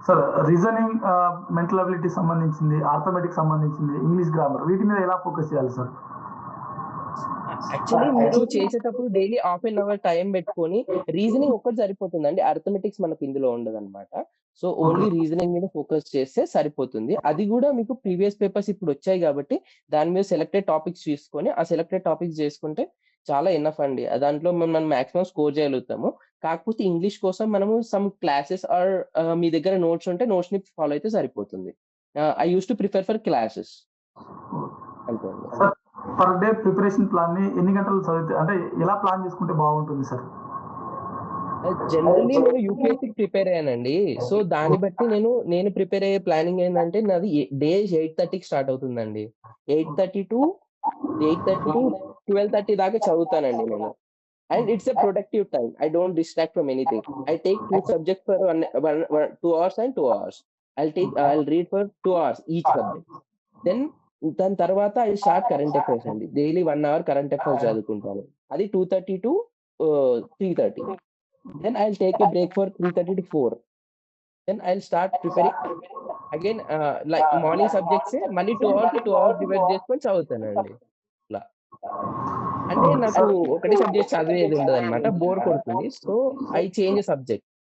Sir reasoning, mental ability సంబంధించింది, arithmetic సంబంధించింది, English grammar వీటి మీద ఎలా ఫోకస్ చేయాలి సార్? యాక్చువల్లీ మీరు చేసేటప్పుడు daily half an hour time పెట్టుకొని రీజనింగ్ ఒక్కటి సరిపోతుందండి. అర్థమెటిక్స్ మనకు ఇందులో ఉండదన్నమాట. సో ఓన్లీ రీజనింగ్ మీద ఫోకస్ చేస్తే సరిపోతుంది. అది కూడా మీకు ప్రీవియస్ పేపర్స్ ఇప్పుడు వచ్చాయి కాబట్టి దాని మీద సెలెక్టెడ్ టాపిక్స్ తీసుకొని ఆ సెలెక్టెడ్ టాపిక్స్ చేసుకుంటే చాలా ఎనఫ్ అండి. దాంట్లో మనం మాక్సిమం స్కోర్ చేయగలుగుతాము. కాకపోతే ఇంగ్లీష్ కోసం మనము సమ్ క్లాసెస్ ఆర్ మీ దగ్గర నోట్స్ ఉంటే నోట్స్ ని ఫాలో అయితే సరిపోతుంది. I use to prefer for classes అంతే అండి. Sir per day preparation plan ని ఎన్ని గంటలు చదివితే, అంటే ఎలా ప్లాన్ చేసుకుంటే బాగుంటుంది సార్? జనరల్లీ నేను యూపీఎస్సీకి ప్రిపేర్ అయ్యానండి. సో దాన్ని బట్టి నేను ప్రిపేర్ అయ్యే ప్లానింగ్ ఏంటంటే నాది డే 8:30కి స్టార్ట్ అవుతుందండి. 8:30 టు 12:30 దాకా చదువుతానండి నేను. And it's a productive time. I don't distract from anything. I take 2 subjects for 2 hours and 2 hours. I'll read for 2 hours each subject. Then దాని తర్వాత ఐ స్టార్ట్ కరెంట్ అఫైర్స్ అండి. Daily 1 hour current affairs చదువుకుంటాను. అది 2:30 to 3:30. Then I'll take a break for 3:30 to 4. Then I'll start preparing again, like morning subjects మళ్ళీ 2 hours కి 2 hours divide చేసుకొని చదువుతానండి. ఇట్లా. అంటే నాకు ఒకటే సబ్జెక్ట్ చదివేది ఉండదన్నమాట. బోర్ కొడుతుంది. So I change subject.